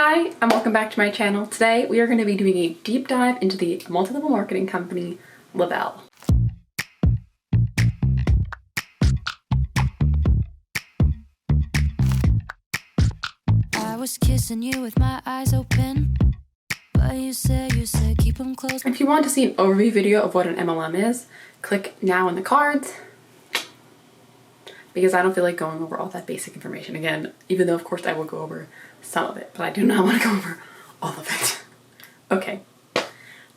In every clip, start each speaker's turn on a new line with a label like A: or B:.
A: Hi, and welcome back to my channel. Today we are going to be doing a deep dive into the multi-level marketing company, Le-Vel.
B: I was kissing you with my eyes open, but you said keep them closed.
A: If you want to see an overview video of what an MLM is, click now in the cards, because I don't feel like going over all that basic information again, even though of course I will go over some of it, but I do not want to go over all of it. Okay,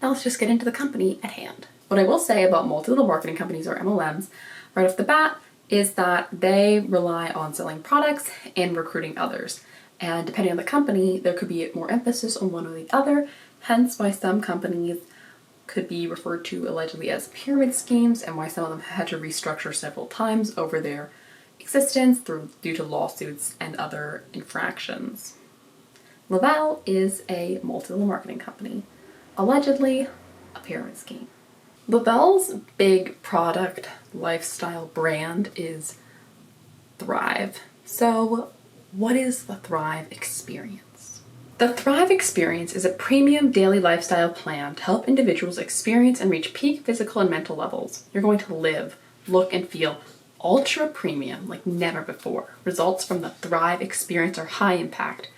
A: now let's just get into the company at hand. What I will say about multi-level marketing companies, or MLMs, right off the bat, is that they rely on selling products and recruiting others. And depending on the company, there could be more emphasis on one or the other, hence why some companies could be referred to allegedly as pyramid schemes, and why some of them had to restructure several times over their existence due to lawsuits and other infractions. Le-Vel is a multi-level marketing company, allegedly a pyramid scheme. Le-Vel's big product lifestyle brand is Thrive. So what is the Thrive experience? The Thrive experience is a premium daily lifestyle plan to help individuals experience and reach peak physical and mental levels. You're going to live, look, and feel ultra premium like never before. Results from the Thrive experience are high impact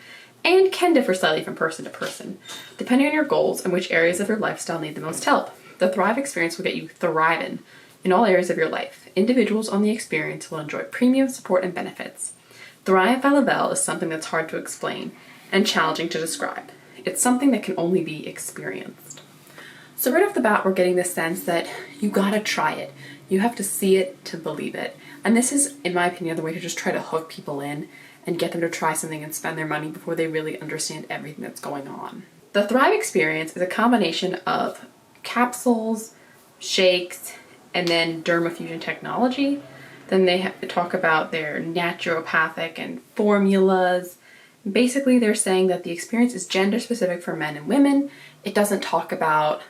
A: and can differ slightly from person to person, depending on your goals and which areas of your lifestyle need the most help. The Thrive experience will get you thriving in all areas of your life. Individuals on the experience will enjoy premium support and benefits. Thrive by Le-Vel is something that's hard to explain and challenging to describe. It's something that can only be experienced. So right off the bat, we're getting this sense that you gotta try it. You have to see it to believe it. And this is, in my opinion, the way to just try to hook people in and get them to try something and spend their money before they really understand everything that's going on. The Thrive experience is a combination of capsules, shakes, and then dermafusion technology. Then they talk about their naturopathic and formulas. Basically, they're saying that the experience is gender specific for men and women. It doesn't talk about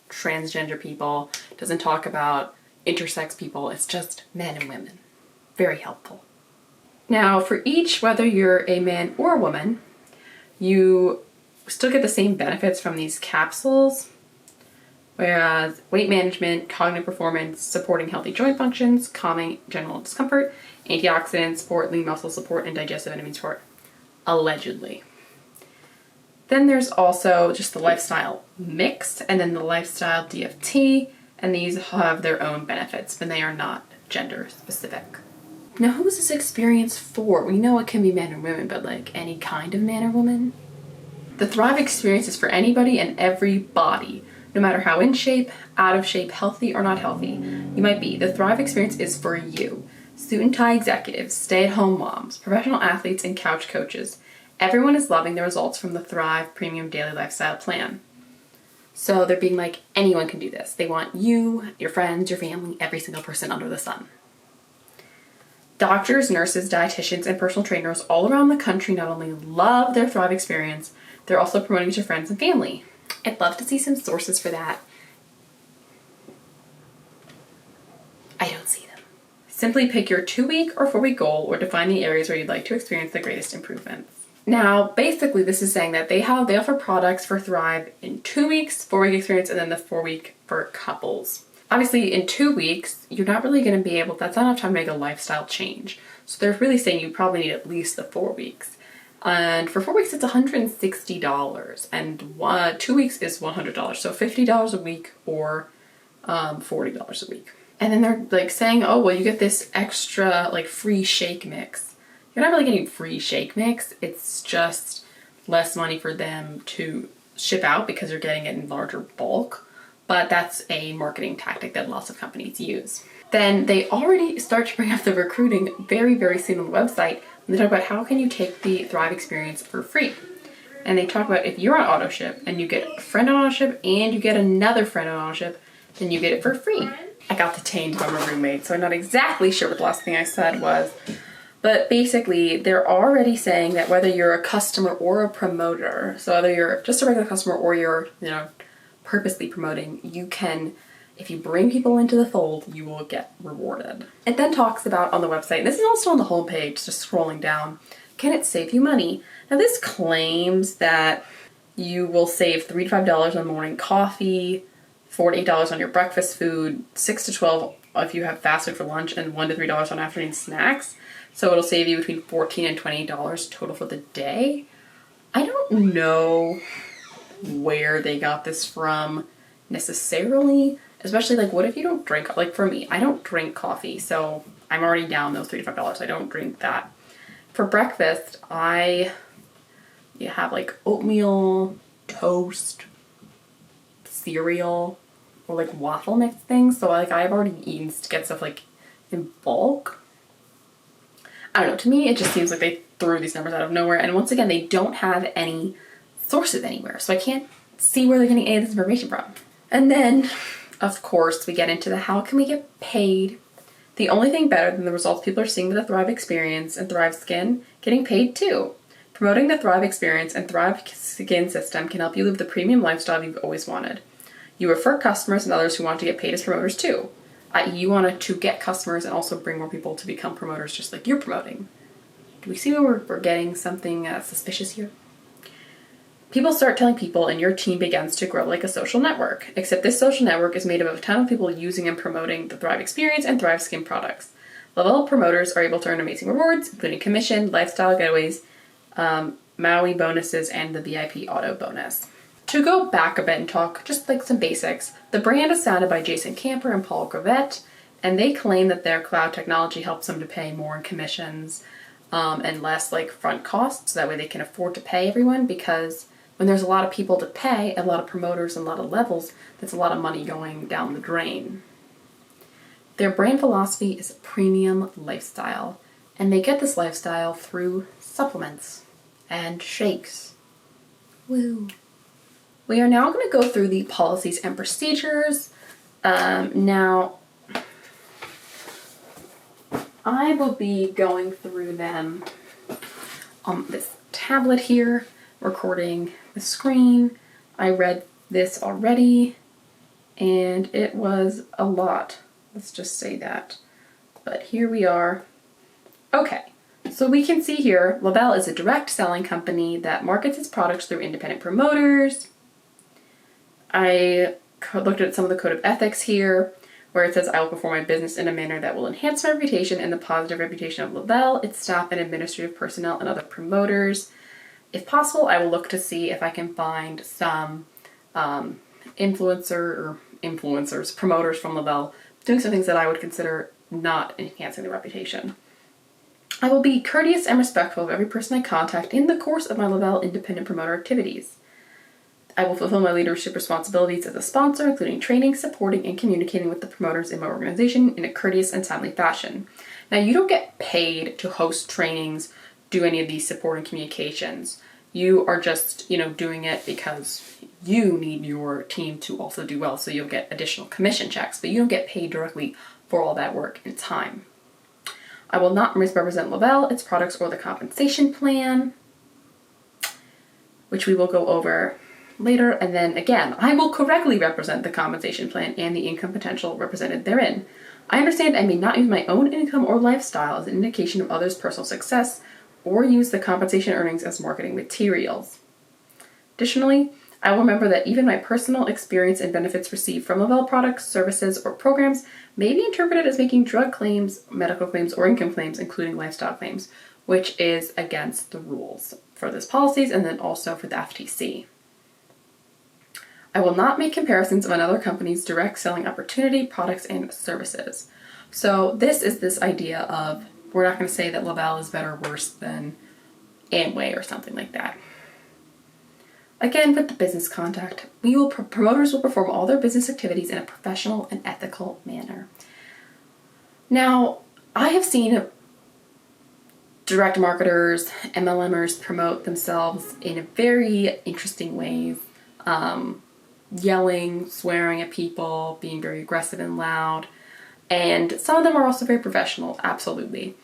A: transgender people, it doesn't talk about intersex people, it's just men and women. Very helpful. Now, for each, whether you're a man or a woman, you still get the same benefits from these capsules, whereas weight management, cognitive performance, supporting healthy joint functions, calming general discomfort, antioxidants, support, lean muscle support, and digestive enzyme support, allegedly. Then there's also just the lifestyle mix, and then the lifestyle DFT, and these have their own benefits, but they are not gender specific. Now, who is this experience for? We know it can be men and women, but like any kind of man or woman? The Thrive experience is for anybody and every body, no matter how in shape, out of shape, healthy or not healthy you might be. The Thrive experience is for you. Suit and tie executives, stay-at-home moms, professional athletes, and couch coaches. Everyone is loving the results from the Thrive Premium Daily Lifestyle Plan. So they're being like, anyone can do this. They want you, your friends, your family, every single person under the sun. Doctors, nurses, dietitians, and personal trainers all around the country not only love their Thrive experience, they're also promoting it to friends and family. I'd love to see some sources for that. I don't see them. Simply pick your 2-week or 4-week goal or define the areas where you'd like to experience the greatest improvements. Now, basically this is saying that they offer products for Thrive in 2 weeks, 4-week experience, and then the 4-week for couples. Obviously, in 2 weeks, you're not really going to be able, that's not enough time to make a lifestyle change. So they're really saying you probably need at least the 4 weeks. And for 4 weeks, it's $160, and 2 weeks is $100. So $50 a week or $40 a week. And then they're like saying, oh, well, you get this extra like free shake mix. You're not really getting free shake mix. It's just less money for them to ship out because you're getting it in larger bulk. But that's a marketing tactic that lots of companies use. Then they already start to bring up the recruiting very, very soon on the website. And they talk about how can you take the Thrive experience for free. And they talk about if you're on AutoShip and you get a friend on AutoShip and you get another friend on AutoShip, then you get it for free. I got detained by my roommate, so I'm not exactly sure what the last thing I said was. But basically, they're already saying that whether you're a customer or a promoter, so whether you're just a regular customer or you're, purposely promoting, you can, if you bring people into the fold, you will get rewarded. It then talks about on the website, and this is also on the homepage, just scrolling down, Can it save you money? Now this claims that you will save $3 to $5 on morning coffee, $4 to $8 on your breakfast food, $6 to $12 if you have fasted for lunch, and $1 to $3 on afternoon snacks. So it'll save you between $14 and $28 total for the day. I don't know where they got this from necessarily, especially like what if you don't drink, like for me, I don't drink coffee, so I'm already down those $3 to $5. I don't drink that. For breakfast, you have like oatmeal, toast, cereal, or like waffle mix things. So like I've already eaten to get stuff like in bulk. I don't know, to me it just seems like they threw these numbers out of nowhere, and once again they don't have any sources anywhere, so I can't see where they're getting any of this information from. And then of course we get into the how can we get paid. The only thing better than the results people are seeing with the Thrive Experience and Thrive Skin, getting paid too. Promoting the Thrive Experience and Thrive Skin system can help you live the premium lifestyle you've always wanted. You refer customers and others who want to get paid as promoters too. I.e. you want to get customers and also bring more people to become promoters just like you're promoting. Do we see where we're getting something suspicious here? People start telling people and your team begins to grow like a social network, except this social network is made up of a ton of people using and promoting the Thrive Experience and Thrive Skin products. Le-Vel promoters are able to earn amazing rewards, including commission, lifestyle getaways, Maui bonuses, and the VIP auto bonus. To go back a bit and talk just like some basics, the brand is founded by Jason Camper and Paul Gravett, and they claim that their cloud technology helps them to pay more in commissions and less like front costs, so that way they can afford to pay everyone, because when there's a lot of people to pay, a lot of promoters and a lot of levels, that's a lot of money going down the drain. Their brand philosophy is a premium lifestyle, and they get this lifestyle through supplements and shakes. Woo. We are now going to go through the policies and procedures. Now, I will be going through them on this tablet here, recording the screen. I read this already, and it was a lot. Let's just say that. But here we are. Okay. So we can see here, Le-Vel is a direct selling company that markets its products through independent promoters. I looked at some of the code of ethics here, where it says, I will perform my business in a manner that will enhance my reputation and the positive reputation of Le-Vel, its staff and administrative personnel and other promoters. If possible, I will look to see if I can find some influencers, promoters from Le-Vel, doing some things that I would consider not enhancing the reputation. I will be courteous and respectful of every person I contact in the course of my Le-Vel independent promoter activities. I will fulfill my leadership responsibilities as a sponsor, including training, supporting, and communicating with the promoters in my organization in a courteous and timely fashion. Now, you don't get paid to host trainings, do any of these support and communications. You are just, doing it because you need your team to also do well, so you'll get additional commission checks, but you don't get paid directly for all that work and time. I will not misrepresent Le-Vel, its products, or the compensation plan, which we will go over later. And then again, I will correctly represent the compensation plan and the income potential represented therein. I understand I may not use my own income or lifestyle as an indication of others' personal success or use the compensation earnings as marketing materials. Additionally, I will remember that even my personal experience and benefits received from Le-Vel products, services, or programs may be interpreted as making drug claims, medical claims, or income claims, including lifestyle claims, which is against the rules for these policies and then also for the FTC. I will not make comparisons of another company's direct selling opportunity, products, and services. So this is this idea of, we're not going to say that Le-Vel is better or worse than Amway or something like that. Again, with the business contact, promoters will perform all their business activities in a professional and ethical manner. Now, I have seen direct marketers, MLMers promote themselves in very interesting ways, yelling, swearing at people, being very aggressive and loud, and some of them are also very professional, absolutely.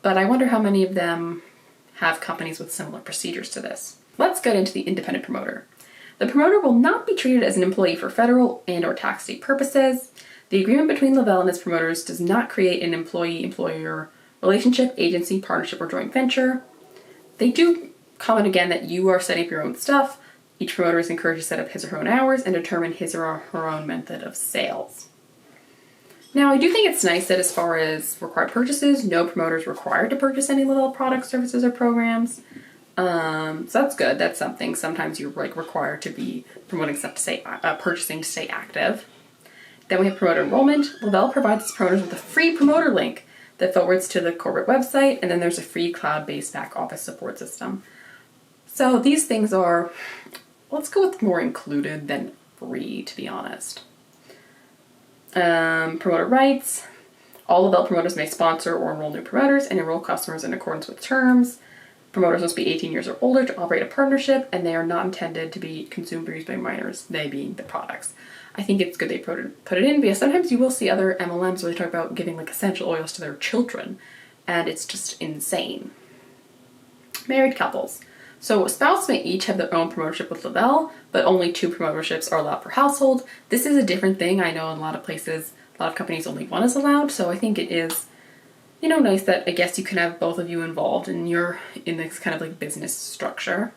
A: But I wonder how many of them have companies with similar procedures to this. Let's get into the independent promoter. The promoter will not be treated as an employee for federal and or tax state purposes. The agreement between Le-Vel and its promoters does not create an employee-employer relationship, agency, partnership, or joint venture. They do comment again that you are setting up your own stuff. Each promoter is encouraged to set up his or her own hours and determine his or her own method of sales. Now, I do think it's nice that as far as required purchases, no promoter is required to purchase any Le-Vel products, services, or programs. So that's good. That's something. Sometimes you're like required to be promoting stuff to stay, purchasing to stay active. Then we have promoter enrollment. Le-Vel provides its promoters with a free promoter link that forwards to the corporate website, and then there's a free cloud-based back office support system. So these things are, let's go with more included than free, to be honest. Promoter rights. All Le-Vel promoters may sponsor or enroll new promoters and enroll customers in accordance with terms. Promoters must be 18 years or older to operate a partnership, and they are not intended to be consumed or used by minors, they being the products. I think it's good they put it in, because sometimes you will see other MLMs where they talk about giving like essential oils to their children, and it's just insane. Married couples. So spouses may each have their own promotership with Le-Vel, but only 2 promoterships are allowed per household. This is a different thing. I know in a lot of places, a lot of companies, only 1 is allowed, so I think it is, you know, nice that I guess you can have both of you involved and you're in this kind of like business structure.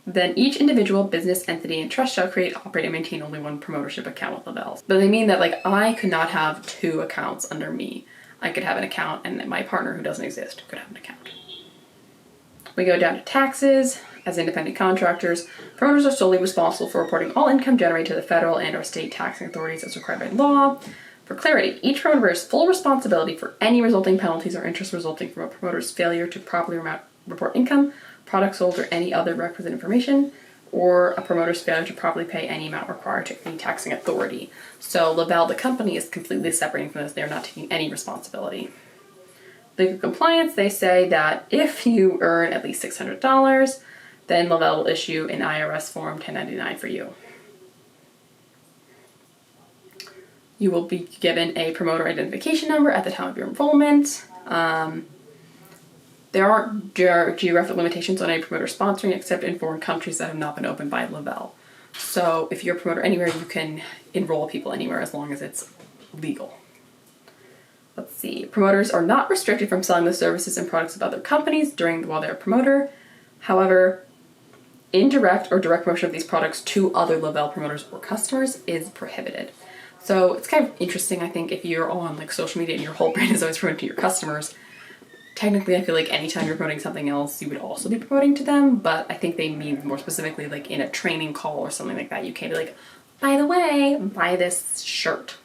A: Then each individual business entity and trust shall create, operate, and maintain only 1 promotership account with Le-Vel. But they mean that like I could not have 2 accounts under me. I could have an account and my partner, who doesn't exist, could have an account. We go down to taxes. As independent contractors, promoters are solely responsible for reporting all income generated to the federal and or state taxing authorities as required by law. For clarity, each promoter bears full responsibility for any resulting penalties or interest resulting from a promoter's failure to properly report income, products sold, or any other requisite information, or a promoter's failure to properly pay any amount required to any taxing authority. So Le-Vel, the company, is completely separating from this. They're not taking any responsibility. Legal compliance, they say that if you earn at least $600, then Le-Vel will issue an IRS Form 1099 for you. You will be given a promoter identification number at the time of your enrollment. There aren't geographic limitations on any promoter sponsoring except in foreign countries that have not been opened by Le-Vel. So if you're a promoter anywhere, you can enroll people anywhere as long as it's legal. Let's see. Promoters are not restricted from selling the services and products of other companies while they're a promoter. However, indirect or direct promotion of these products to other Le-Vel promoters or customers is prohibited. So it's kind of interesting, I think, if you're on like social media and your whole brand is always promoting to your customers. Technically, I feel like anytime you're promoting something else, you would also be promoting to them, but I think they mean more specifically like in a training call or something like that. You can't be like, by the way, buy this shirt.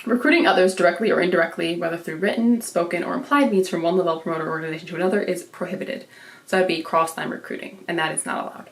A: Recruiting others directly or indirectly, whether through written, spoken, or implied means from one Le-Vel promoter organization to another is prohibited. So that'd be cross-line recruiting, and that is not allowed.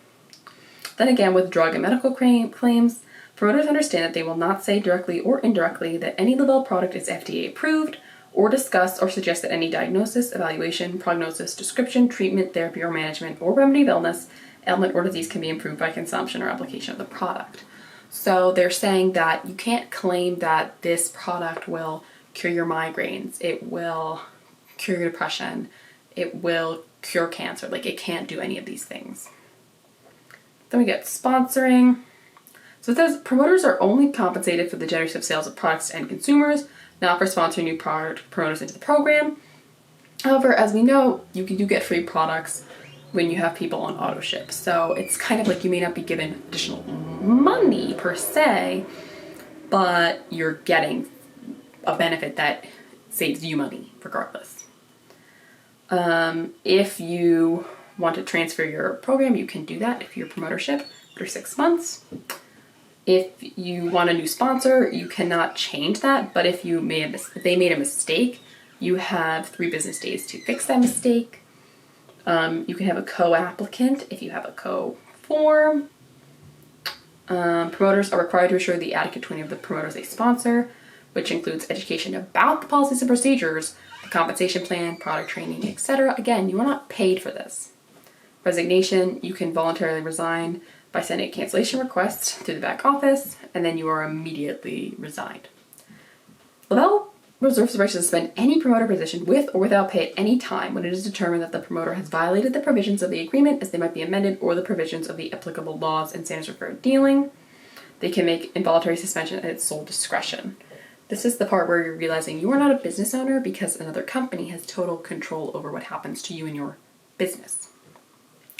A: Then again, with drug and medical claims, promoters understand that they will not say directly or indirectly that any Le-Vel product is FDA approved, or discuss or suggest that any diagnosis, evaluation, prognosis, description, treatment, therapy, or management, or remedy of illness, ailment, or disease can be improved by consumption or application of the product. So they're saying that you can't claim that this product will cure your migraines, it will cure your depression, it will cure cancer. Like, it can't do any of these things. Then we get sponsoring. So it says promoters are only compensated for the generation of sales of products to end consumers, not for sponsoring new product promoters into the program. However, as we know, you do get free products when you have people on auto ship. So it's kind of like you may not be given additional money per se, but you're getting a benefit that saves you money regardless. If you want to transfer your program, you can do that if you're promotership for 6 months. If you want a new sponsor, you cannot change that, but if they made a mistake, you have 3 business days to fix that mistake. You can have a co-applicant if you have a co-form. Promoters are required to assure the adequate training of the promoters they sponsor, which includes education about the policies and procedures, the compensation plan, product training, etc. Again, you are not paid for this. Resignation, you can voluntarily resign by sending a cancellation request to the back office, and then you are immediately resigned. Le-Vel reserves the right to suspend any promoter position with or without pay at any time when it is determined that the promoter has violated the provisions of the agreement as they might be amended or the provisions of the applicable laws and standards of fair dealing. They can make involuntary suspension at its sole discretion. This is the part where you're realizing you are not a business owner because another company has total control over what happens to you and your business.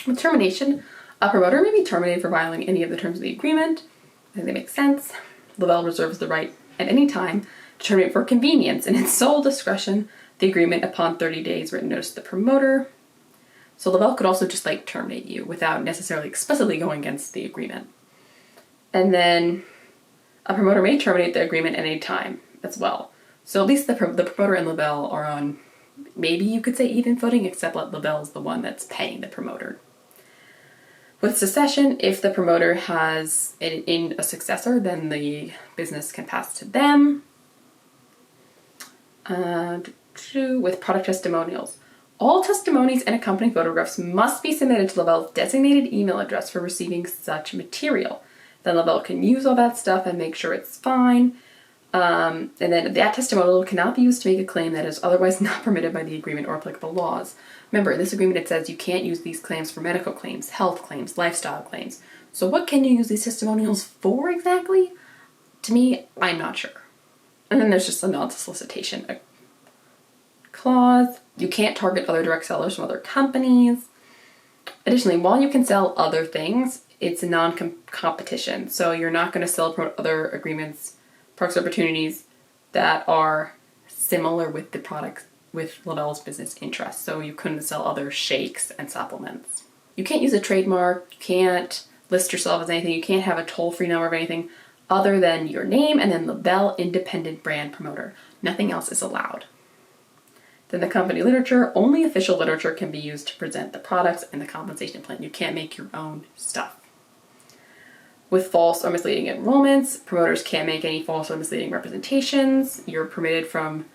A: With termination, a promoter may be terminated for violating any of the terms of the agreement. I think that makes sense. Le-Vel reserves the right at any time to terminate for convenience and in sole discretion the agreement upon 30 days written notice to the promoter. So Le-Vel could also just like terminate you without necessarily explicitly going against the agreement. And then a promoter may terminate the agreement at any time as well. So at least the promoter and Le-Vel are on, maybe you could say even footing, except Le-Vel is the one that's paying the promoter. With secession, if the promoter has in a successor, then the business can pass to them. With product testimonials, all testimonies and accompanying photographs must be submitted to Le-Vel's designated email address for receiving such material. Then Le-Vel can use all that stuff and make sure it's fine. And then that testimonial cannot be used to make a claim that is otherwise not permitted by the agreement or applicable laws. Remember, in this agreement it says you can't use these claims for medical claims, health claims, lifestyle claims. So what can you use these testimonials for exactly? To me, I'm not sure. And then there's just a non-solicitation clause. You can't target other direct sellers from other companies. Additionally, while you can sell other things, it's a non-competition. So you're not going to sell or promote other agreements, products, opportunities that are similar with the products with Le-Vel's business interests. So you couldn't sell other shakes and supplements. You can't use a trademark, you can't list yourself as anything, you can't have a toll-free number of anything other than your name and then Le-Vel Independent Brand Promoter. Nothing else is allowed. Then the company literature, only official literature can be used to present the products and the compensation plan. You can't make your own stuff. With false or misleading enrollments, promoters can't make any false or misleading representations. You're prohibited from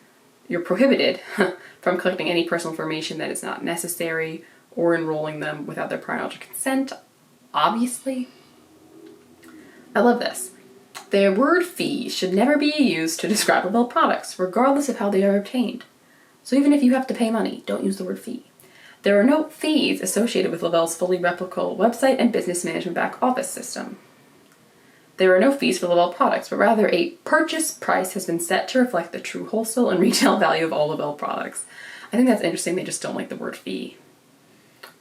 A: collecting any personal information that is not necessary or enrolling them without their prior knowledge or consent, obviously. I love this. The word fee should never be used to describe Le-Vel products, regardless of how they are obtained. So even if you have to pay money, don't use the word fee. There are no fees associated with Le-Vel's fully replicable website and business management back office system. There are no fees for Le-Vel products, but rather a purchase price has been set to reflect the true wholesale and retail value of all Le-Vel products. I think that's interesting, they just don't like the word fee.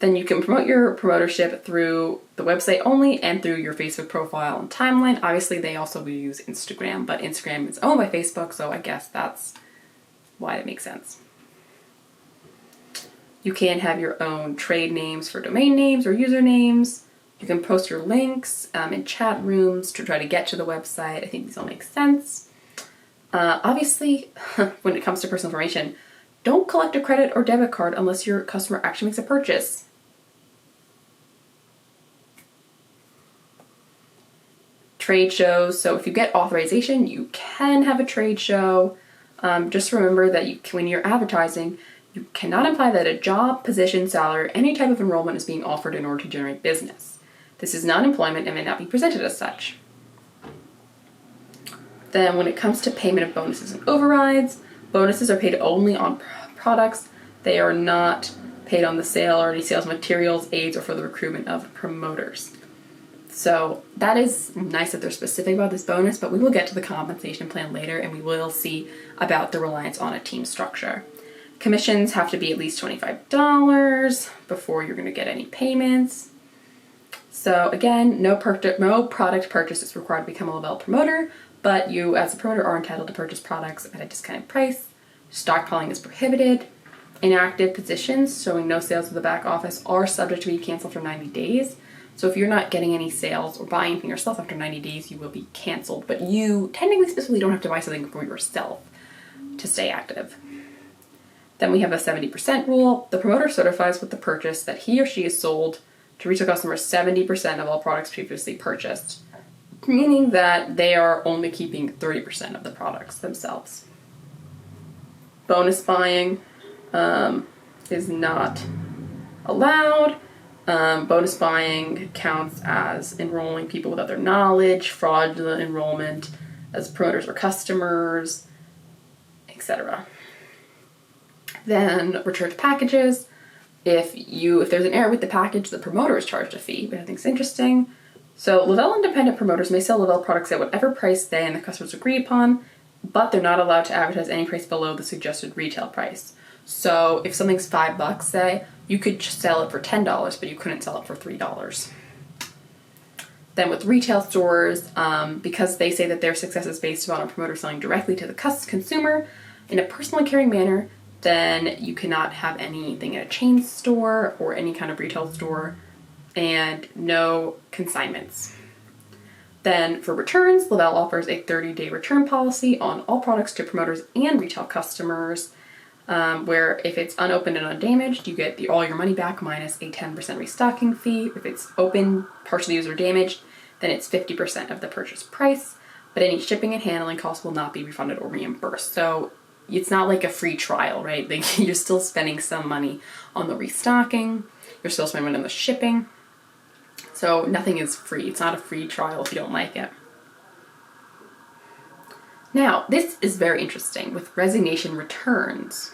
A: Then you can promote your promotership through the website only and through your Facebook profile and timeline. Obviously, they also will use Instagram, but Instagram is owned by Facebook, so I guess that's why it makes sense. You can have your own trade names for domain names or usernames. You can post your links in chat rooms to try to get to the website. I think these all make sense. Obviously, when it comes to personal information, don't collect a credit or debit card unless your customer actually makes a purchase. Trade shows. So if you get authorization, you can have a trade show. Just remember that when you're advertising, you cannot imply that a job, position, salary, or any type of enrollment is being offered in order to generate business. This is not employment and may not be presented as such. Then when it comes to payment of bonuses and overrides, bonuses are paid only on products. They are not paid on the sale or any sales materials, aids, or for the recruitment of promoters. So that is nice that they're specific about this bonus, but we will get to the compensation plan later and we will see about the reliance on a team structure. Commissions have to be at least $25 before you're going to get any payments. So again, no product purchase is required to become a Le-Vel promoter, but you as a promoter are entitled to purchase products at a discounted price. Stockpiling is prohibited. Inactive positions showing no sales to the back office are subject to be canceled for 90 days. So if you're not getting any sales or buying anything yourself after 90 days, you will be canceled. But you technically specifically don't have to buy something for yourself to stay active. Then we have a 70% rule. The promoter certifies with the purchase that he or she has sold to retail customers 70% of all products previously purchased, meaning that they are only keeping 30% of the products themselves. Bonus buying is not allowed. Bonus buying counts as enrolling people without their knowledge, fraudulent enrollment as promoters or customers, etc. Then returned packages. If there's an error with the package, the promoter is charged a fee, which I think is interesting. So Le-Vel independent promoters may sell Le-Vel products at whatever price they and the customers agree upon, but they're not allowed to advertise any price below the suggested retail price. So if something's $5, say, you could just sell it for $10, but you couldn't sell it for $3. Then with retail stores, because they say that their success is based upon a promoter selling directly to the consumer in a personal and caring manner, then you cannot have anything at a chain store or any kind of retail store, and no consignments. Then for returns, Le-Vel offers a 30-day return policy on all products to promoters and retail customers, where if it's unopened and undamaged, you get all your money back minus a 10% restocking fee. If it's open, partially used, or damaged, then it's 50% of the purchase price, but any shipping and handling costs will not be refunded or reimbursed. So it's not like a free trial, right? Like, you're still spending some money on the restocking, you're still spending money on the shipping. So nothing is free. It's not a free trial if you don't like it. Now, this is very interesting with resignation returns.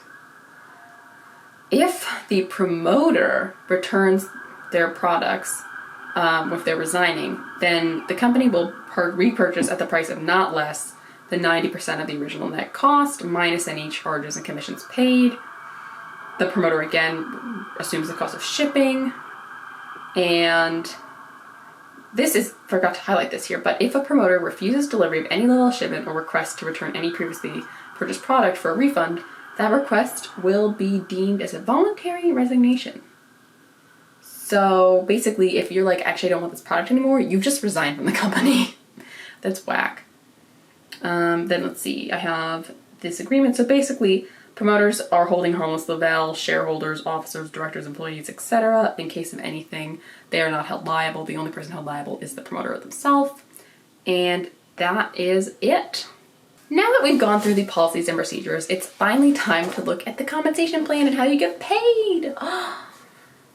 A: If the promoter returns their products, if they're resigning, then the company will repurchase at the price of not less than 90% of the original net cost, minus any charges and commissions paid. The promoter again assumes the cost of shipping, and this is, forgot to highlight this here, but if a promoter refuses delivery of any level of shipment or requests to return any previously purchased product for a refund, that request will be deemed as a voluntary resignation. So basically, if you're like, actually I don't want this product anymore, you've just resigned from the company. That's whack. Then let's see, I have this agreement. So basically, promoters are holding harmless Le-Vel shareholders, officers, directors, employees, etc. In case of anything, they are not held liable. The only person held liable is the promoter themselves. And that is it. Now that we've gone through the policies and procedures, it's finally time to look at the compensation plan and how you get paid.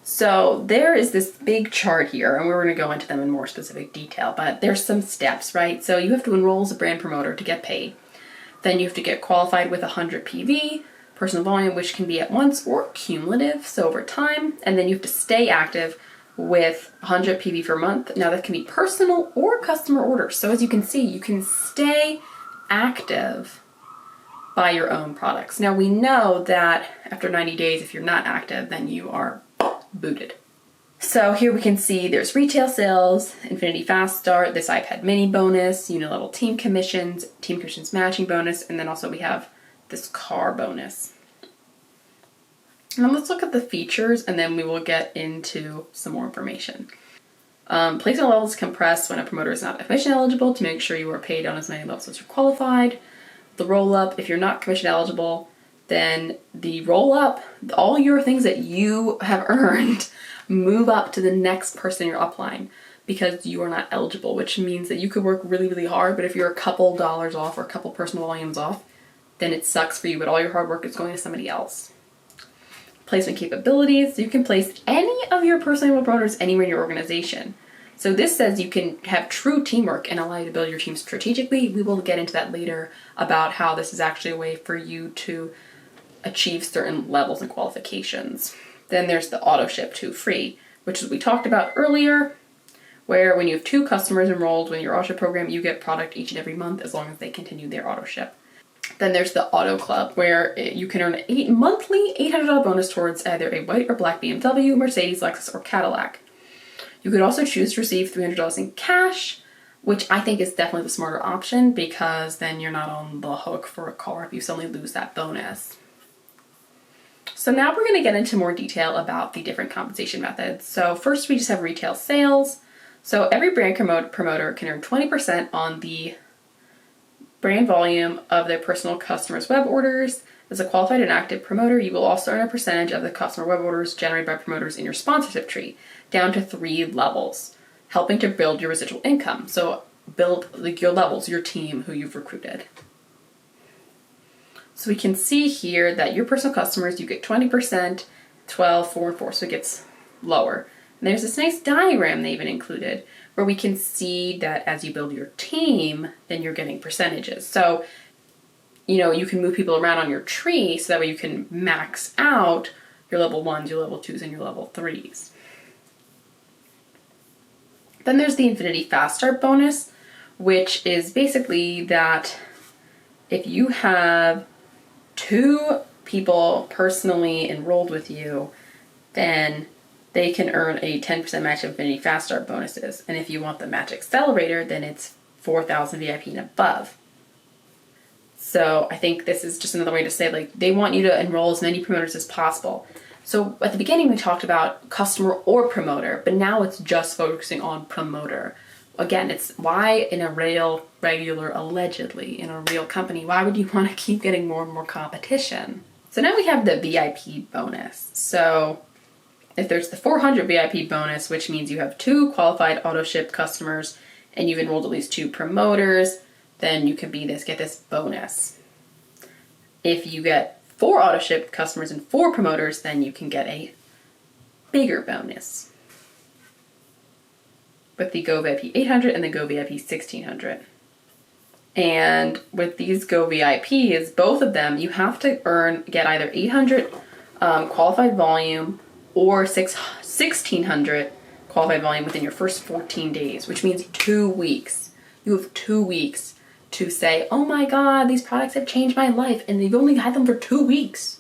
A: So there is this big chart here, and we're going to go into them in more specific detail, but there's some steps, right? So you have to enroll as a brand promoter to get paid. Then you have to get qualified with 100 PV, personal volume, which can be at once or cumulative, so over time. And then you have to stay active with 100 PV per month. Now that can be personal or customer orders. So as you can see, you can stay active by your own products. Now we know that after 90 days, if you're not active, then you are booted. So here we can see there's retail sales, Infinity Fast Start, this iPad mini bonus, unilevel team commissions matching bonus, and then also we have this car bonus. Now let's look at the features and then we will get into some more information. Placement levels compressed when a promoter is not commission eligible to make sure you are paid on as many levels as you're qualified. The roll up, if you're not commission eligible, then the roll up, all your things that you have earned move up to the next person in your upline because you are not eligible, which means that you could work really, really hard, but if you're a couple dollars off or a couple personal volumes off, then it sucks for you, but all your hard work is going to somebody else. Placement capabilities, you can place any of your personal promoters anywhere in your organization. So this says you can have true teamwork and allow you to build your team strategically. We will get into that later about how this is actually a way for you to achieve certain levels and qualifications. Then there's the auto ship to free, which is we talked about earlier, where when you have 2 customers enrolled in your auto ship program, you get product each and every month as long as they continue their auto ship. Then there's the auto club, where you can earn a monthly $800 bonus towards either a white or black BMW, Mercedes, Lexus, or Cadillac. You could also choose to receive $300 in cash, which I think is definitely the smarter option because then you're not on the hook for a car if you suddenly lose that bonus. So now we're going to get into more detail about the different compensation methods. So first we just have retail sales. So every brand promoter can earn 20% on the brand volume of their personal customers' web orders. As a qualified and active promoter, you will also earn a percentage of the customer web orders generated by promoters in your sponsorship tree, down to 3 levels, helping to build your residual income. So build your levels, your team, who you've recruited. So we can see here that your personal customers, you get 20%, 12, 4, and 4, so it gets lower. And there's this nice diagram they even included where we can see that as you build your team, then you're getting percentages. So, you can move people around on your tree so that way you can max out your level 1s, your level 2s, and your level 3s. Then there's the Infinity Fast Start bonus, which is basically that if you have 2 people personally enrolled with you, then they can earn a 10% match affinity fast start bonuses. And if you want the match accelerator, then it's 4,000 VIP and above. So I think this is just another way to say, like, they want you to enroll as many promoters as possible. So at the beginning we talked about customer or promoter, but now it's just focusing on promoter. Again, it's why in a allegedly in a real company, why would you want to keep getting more and more competition? So now we have the VIP bonus. So if there's the 400 VIP bonus, which means you have 2 qualified auto ship customers and you've enrolled at least 2 promoters, then you can get this bonus. If you get 4 auto ship customers and 4 promoters, then you can get a bigger bonus with the Go VIP 800 and the Go VIP 1600. And with these Go VIPs, both of them, you have to get either 800 qualified volume or 1600 qualified volume within your first 14 days, which means 2 weeks. You have 2 weeks to say, oh my God, these products have changed my life, and you've only had them for 2 weeks.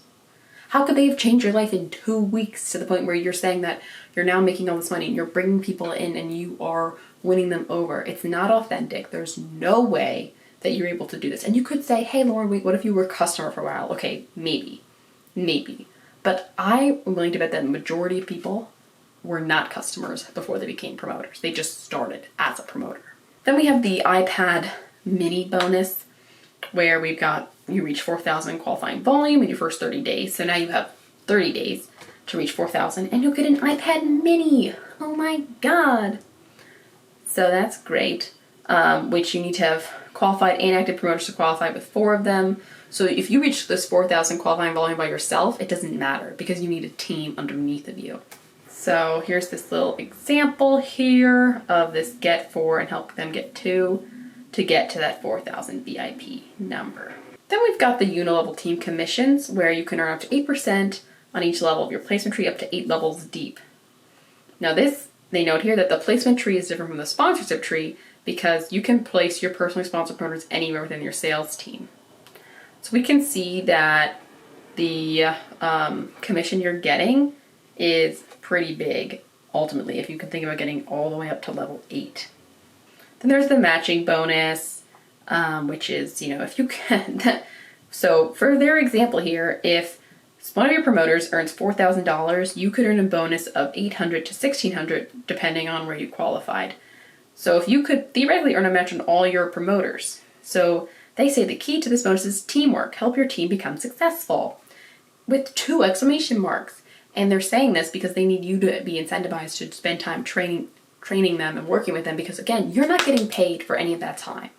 A: How could they have changed your life in 2 weeks to the point where you're saying that you're now making all this money and you're bringing people in and you are winning them over? It's not authentic. There's no way that you're able to do this. And you could say, hey, Lauren, wait, what if you were a customer for a while? Okay, maybe. But I am willing to bet that the majority of people were not customers before they became promoters. They just started as a promoter. Then we have the iPad mini bonus, where you reach 4,000 qualifying volume in your first 30 days. So now you have 30 days to reach 4,000 and you'll get an iPad mini. Oh my God. So that's great, which you need to have qualified and active promoters to qualify with 4 of them. So if you reach this 4,000 qualifying volume by yourself, it doesn't matter because you need a team underneath of you. So here's this little example here of this get 4 and help them get 2 to get to that 4,000 VIP number. Then we've got the unilevel team commissions, where you can earn up to 8% on each level of your placement tree, up to 8 levels deep. Now they note here that the placement tree is different from the sponsorship tree because you can place your personally sponsored promoters anywhere within your sales team. So we can see that the commission you're getting is pretty big, ultimately, if you can think about getting all the way up to level 8. Then there's the matching bonus, which is, if you can. So for their example here, if one of your promoters earns $4,000, you could earn a bonus of $800 to $1,600, depending on where you qualified. So if you could theoretically earn a match on all your promoters. So they say the key to this bonus is teamwork. Help your team become successful, with 2 exclamation marks. And they're saying this because they need you to be incentivized to spend time training them and working with them, because again, you're not getting paid for any of that time.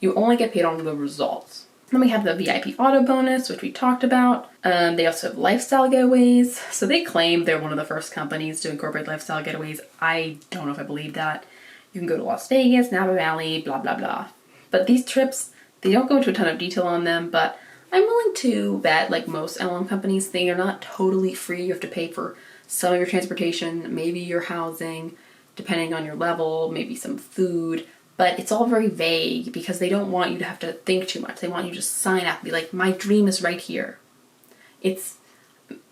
A: You only get paid on the results. Then we have the VIP auto bonus, which we talked about. They also have lifestyle getaways. So they claim they're one of the first companies to incorporate lifestyle getaways. I don't know if I believe that. You can go to Las Vegas, Napa Valley, blah, blah, blah. But these trips, they don't go into a ton of detail on them, but I'm willing to bet, like most MLM companies, they are not totally free. You have to pay for some of your transportation, maybe your housing, depending on your level, maybe some food, but it's all very vague because they don't want you to have to think too much. They want you to just sign up and be like, my dream is right here. It's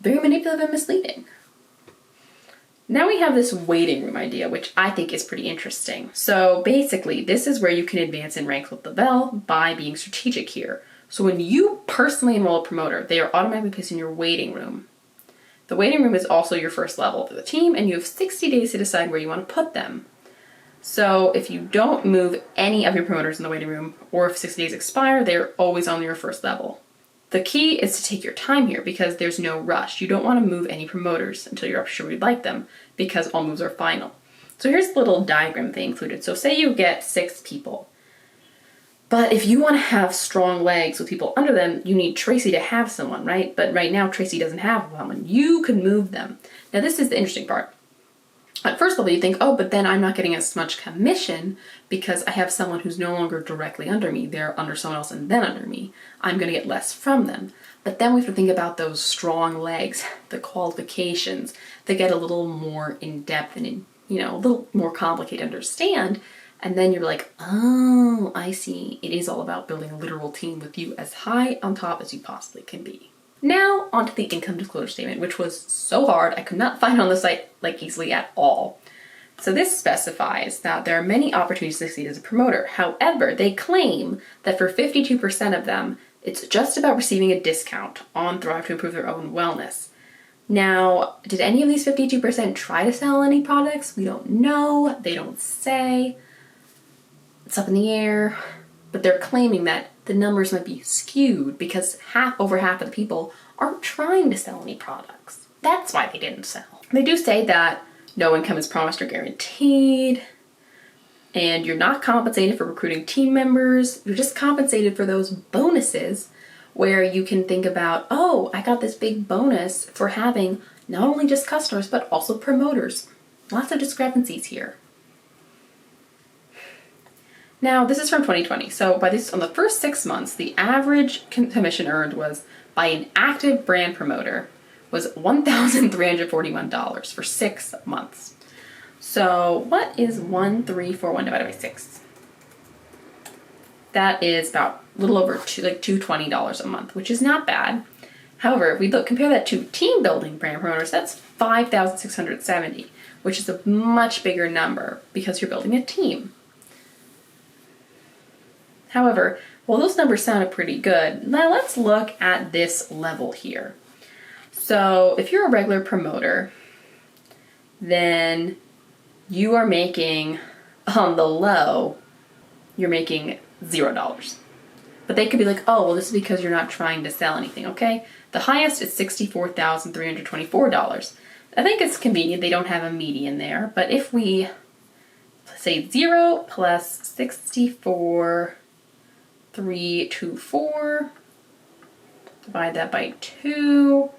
A: very manipulative and misleading. Now we have this waiting room idea, which I think is pretty interesting. So basically, this is where you can advance in ranks with Le-Vel by being strategic here. So when you personally enroll a promoter, they are automatically placed in your waiting room. The waiting room is also your first level of the team, and you have 60 days to decide where you want to put them. So if you don't move any of your promoters in the waiting room, or if 60 days expire, they're always on your first level. The key is to take your time here because there's no rush. You don't want to move any promoters until you're sure you like them, because all moves are final. So here's a little diagram they included. So say you get 6 people. But if you want to have strong legs with people under them, you need Tracy to have someone, right? But right now, Tracy doesn't have someone. You can move them. Now, this is the interesting part. At first level, you think, oh, but then I'm not getting as much commission because I have someone who's no longer directly under me. They're under someone else and then under me. I'm going to get less from them. But then we have to think about those strong legs, the qualifications that get a little more in-depth and, a little more complicated to understand. And then you're like, oh, I see. It is all about building a literal team with you as high on top as you possibly can be. Now onto the income disclosure statement, which was so hard I could not find on the site like easily at all. So this specifies that there are many opportunities to succeed as a promoter. However, they claim that for 52% of them, it's just about receiving a discount on Thrive to improve their own wellness. Now, did any of these 52% try to sell any products? We don't know. They don't say. It's up in the air. But they're claiming that the numbers might be skewed because over half of the people aren't trying to sell any products. That's why they didn't sell. They do say that no income is promised or guaranteed, and you're not compensated for recruiting team members. You're just compensated for those bonuses where you can think about, oh, I got this big bonus for having not only just customers, but also promoters. Lots of discrepancies here. Now, this is from 2020. So on the first 6 months, the average commission earned was by an active brand promoter was $1,341 for 6 months. So what is 1,341 divided by 6? That is about a little over $220 a month, which is not bad. However, if we compare that to team building brand promoters, that's 5,670, which is a much bigger number because you're building a team. However, while those numbers sounded pretty good, now let's look at this level here. So if you're a regular promoter, then you are making, on the low, you're making $0. But they could be like, oh, well, this is because you're not trying to sell anything, okay? The highest is $64,324. I think it's convenient they don't have a median there, but if we say 0 plus 64,324, divide that by 2,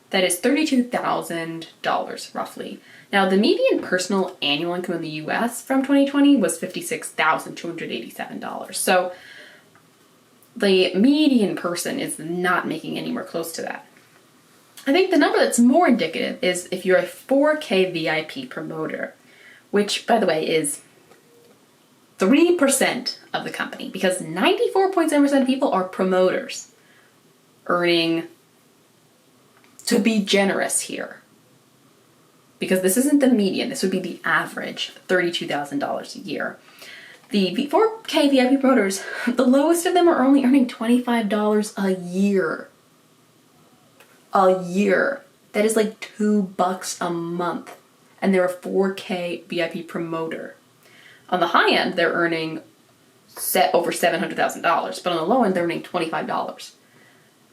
A: that is $32,000 roughly. Now, the median personal annual income in the US from 2020 was $56,287. So the median person is not making anywhere close to that. I think the number that's more indicative is if you're a 4K VIP promoter, which, by the way, is 3% of the company, because 94.7% of people are promoters earning, to be generous here, because this isn't the median, this would be the average, $32,000 a year. The 4K VIP promoters, the lowest of them are only earning $25 a year. A year. That is like $2 a month. And they're a 4K VIP promoter. On the high end, they're earning over $700,000, but on the low end, they're earning $25.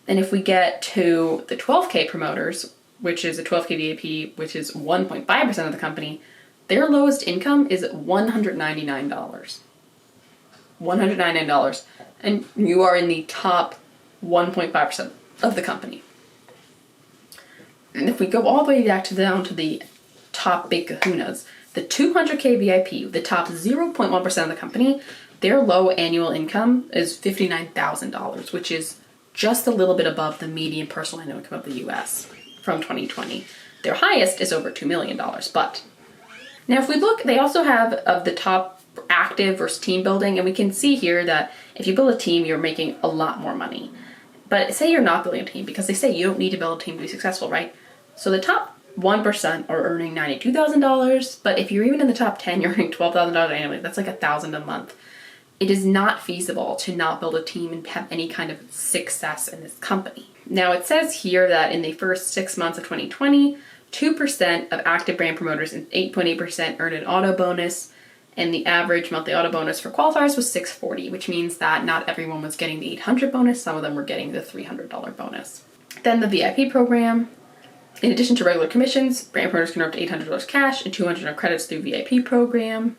A: And if we get to the 12K promoters, which is a 12K VIP, which is 1.5% of the company, their lowest income is $199. $199. And you are in the top 1.5% of the company. And if we go all the way down to the top big kahunas, the 200K VIP, the top 0.1% of the company, their low annual income is $59,000, which is just a little bit above the median personal annual income of the US from 2020. Their highest is over $2 million, but now if we look, they also have of the top active versus team building, and we can see here that if you build a team, you're making a lot more money. But say you're not building a team, because they say you don't need to build a team to be successful, right? So the top 1% are earning $92,000, but if you're even in the top 10, you're earning $12,000 annually. That's like $1,000 a month. It is not feasible to not build a team and have any kind of success in this company. Now it says here that in the first 6 months of 2020, 2% of active brand promoters and 8.8% earned an auto bonus, and the average monthly auto bonus for qualifiers was $640, which means that not everyone was getting the $800 bonus, some of them were getting the $300 bonus. Then the VIP program, in addition to regular commissions, brand promoters can earn up to $800 cash and $200 in credits through VIP program.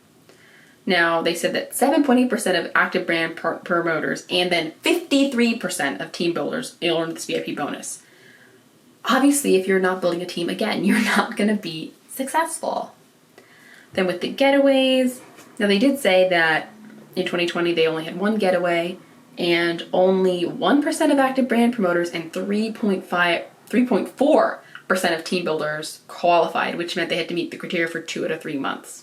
A: Now, they said that 7.8% of active brand promoters and then 53% of team builders earn this VIP bonus. Obviously, if you're not building a team, again, you're not going to be successful. Then with the getaways, now they did say that in 2020 they only had one getaway, and only 1% of active brand promoters and 3.4% of team builders qualified, which meant they had to meet the criteria for 2 out of 3 months.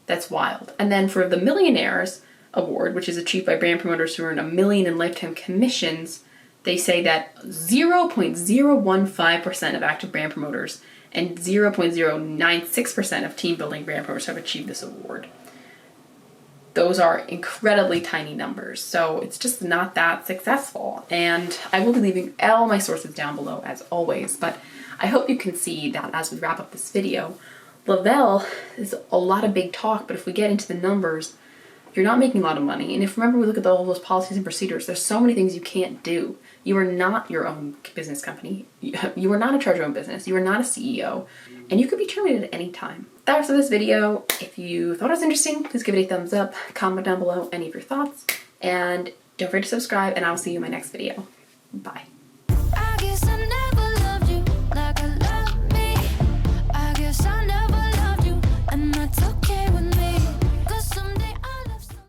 A: That's wild. And then for the Millionaires Award, which is achieved by brand promoters who earn $1 million in lifetime commissions, they say that 0.015% of active brand promoters and 0.096% of team building brand promoters have achieved this award. Those are incredibly tiny numbers, so it's just not that successful. And I will be leaving all my sources down below as always, but I hope you can see that as we wrap up this video, Le-Vel is a lot of big talk, but if we get into the numbers, you're not making a lot of money. And if remember we look at all those policies and procedures, there's so many things you can't do. You are not your own business company. You are not in charge of your own business. You are not a CEO, and you could be terminated at any time. That's for this video. If you thought it was interesting, please give it a thumbs up, comment down below any of your thoughts, and don't forget to subscribe, and I'll see you in my next video. Bye.
B: I guess I never